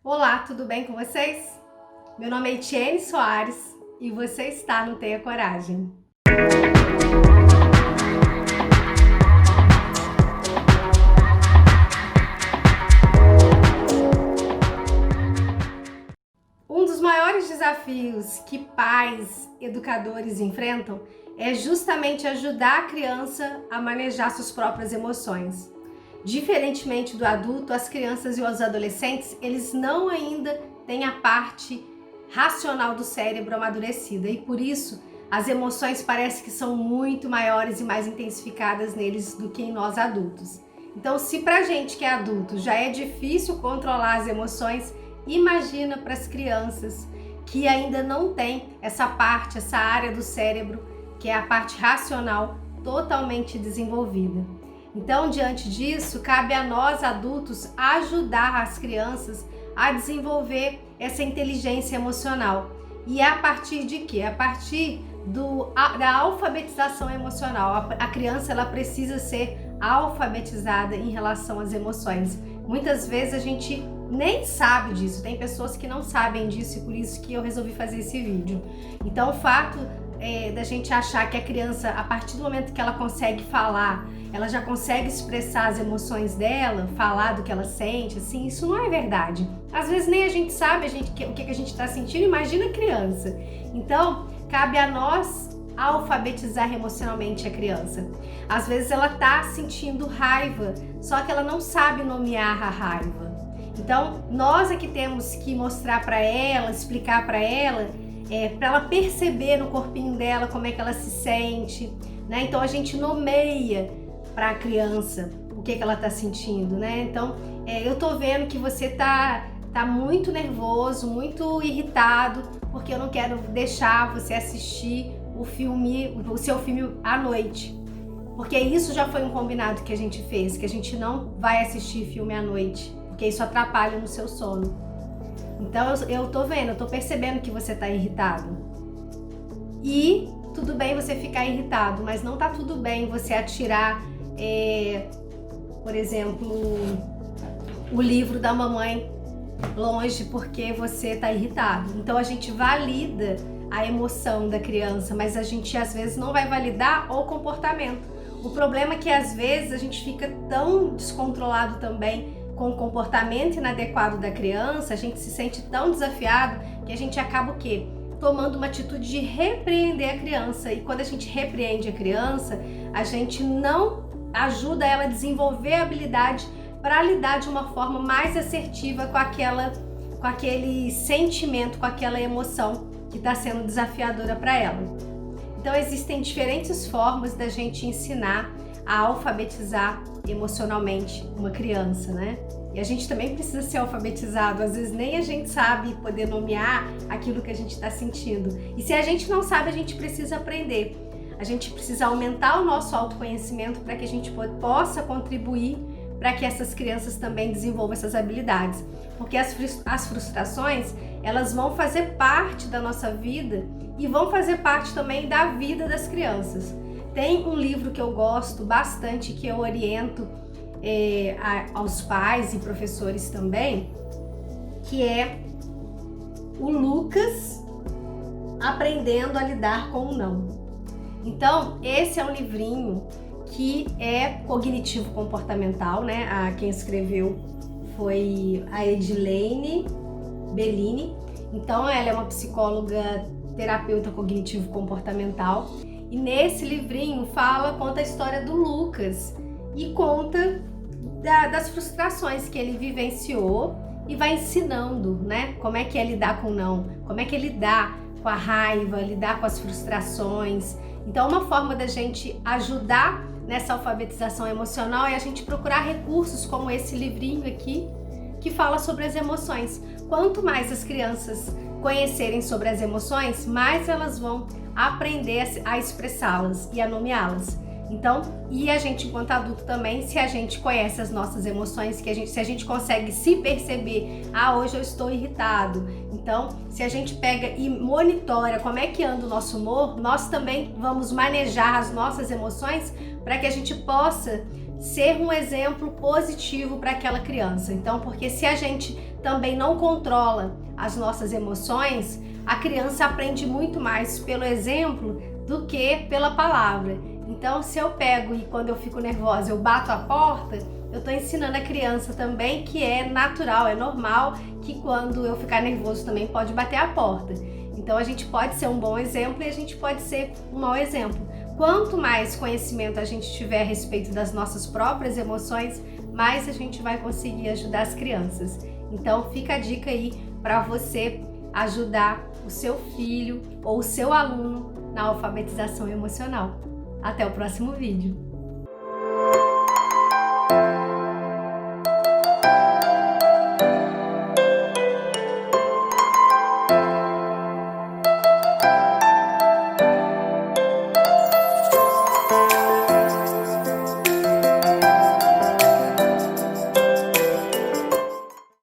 Olá, tudo bem com vocês? Meu nome é Etienne Soares e você está no Tenha Coragem. Um dos maiores desafios que pais, educadores enfrentam é justamente ajudar a criança a manejar suas próprias emoções. Diferentemente do adulto, as crianças e os adolescentes, eles não ainda têm a parte racional do cérebro amadurecida e por isso as emoções parecem que são muito maiores e mais intensificadas neles do que em nós adultos. Então, se pra gente que é adulto já é difícil controlar as emoções, imagina para as crianças que ainda não têm essa parte, essa área do cérebro, que é a parte racional, totalmente desenvolvida. Então, diante disso, cabe a nós adultos ajudar as crianças a desenvolver essa inteligência emocional. E é a partir de quê? É a partir da alfabetização emocional. A criança ela precisa ser alfabetizada em relação às emoções. Muitas vezes a gente nem sabe disso, tem pessoas que não sabem disso e por isso que eu resolvi fazer esse vídeo. Então, o fato da gente achar que a criança, a partir do momento que ela consegue falar, ela já consegue expressar as emoções dela, falar do que ela sente, assim, isso não é verdade. Às vezes nem a gente sabe o que a gente está sentindo, imagina a criança. Então, cabe a nós alfabetizar emocionalmente a criança. Às vezes ela está sentindo raiva, só que ela não sabe nomear a raiva. Então, nós é que temos que mostrar para ela, explicar para ela perceber no corpinho dela como é que ela se sente, né? Então a gente nomeia para a criança o que ela tá sentindo, né? Então eu tô vendo que você tá muito nervoso, muito irritado, porque eu não quero deixar você assistir o seu filme à noite, porque isso já foi um combinado que a gente fez, que a gente não vai assistir filme à noite, porque isso atrapalha no seu sono. Então eu tô vendo, eu tô percebendo que você tá irritado. E tudo bem você ficar irritado, mas não tá tudo bem você atirar, por exemplo, o livro da mamãe longe porque você tá irritado. Então a gente valida a emoção da criança, mas a gente às vezes não vai validar o comportamento. O problema é que às vezes a gente fica tão descontrolado também com o comportamento inadequado da criança, a gente se sente tão desafiado que a gente acaba o quê? Tomando uma atitude de repreender a criança. E quando a gente repreende a criança, a gente não ajuda ela a desenvolver a habilidade para lidar de uma forma mais assertiva com aquele sentimento, com aquela emoção que está sendo desafiadora para ela. Então existem diferentes formas da gente ensinar a alfabetizar emocionalmente uma criança, né? E a gente também precisa ser alfabetizado, às vezes nem a gente sabe poder nomear aquilo que a gente está sentindo. E se a gente não sabe, a gente precisa aprender. A gente precisa aumentar o nosso autoconhecimento para que a gente possa contribuir para que essas crianças também desenvolvam essas habilidades. Porque as frustrações, elas vão fazer parte da nossa vida e vão fazer parte também da vida das crianças. Tem um livro que eu gosto bastante, que eu oriento aos pais e professores também, que é o Lucas Aprendendo a Lidar com o Não. Então, esse é um livrinho que é cognitivo-comportamental, né? Quem escreveu foi a Edilene Bellini. Então, ela é uma psicóloga, terapeuta cognitivo-comportamental. E nesse livrinho conta a história do Lucas e conta das frustrações que ele vivenciou e vai ensinando, né? Como é que é lidar com o não, como é que é lidar com a raiva, lidar com as frustrações. Então, uma forma da gente ajudar nessa alfabetização emocional é a gente procurar recursos como esse livrinho aqui, que fala sobre as emoções. Quanto mais as crianças conhecerem sobre as emoções, mais elas vão aprender a expressá-las e a nomeá-las. Então, e a gente enquanto adulto também, se a gente conhece as nossas emoções, se a gente consegue se perceber, hoje eu estou irritado. Então, se a gente pega e monitora como é que anda o nosso humor, nós também vamos manejar as nossas emoções para que a gente possa ser um exemplo positivo para aquela criança. Então, porque se a gente também não controla as nossas emoções, a criança aprende muito mais pelo exemplo do que pela palavra. Então, se eu pego e quando eu fico nervosa eu bato a porta, eu estou ensinando a criança também que é natural, é normal, que quando eu ficar nervoso também pode bater a porta. Então, a gente pode ser um bom exemplo e a gente pode ser um mau exemplo. Quanto mais conhecimento a gente tiver a respeito das nossas próprias emoções, mais a gente vai conseguir ajudar as crianças. Então, fica a dica aí para você ajudar o seu filho ou o seu aluno na alfabetização emocional. Até o próximo vídeo!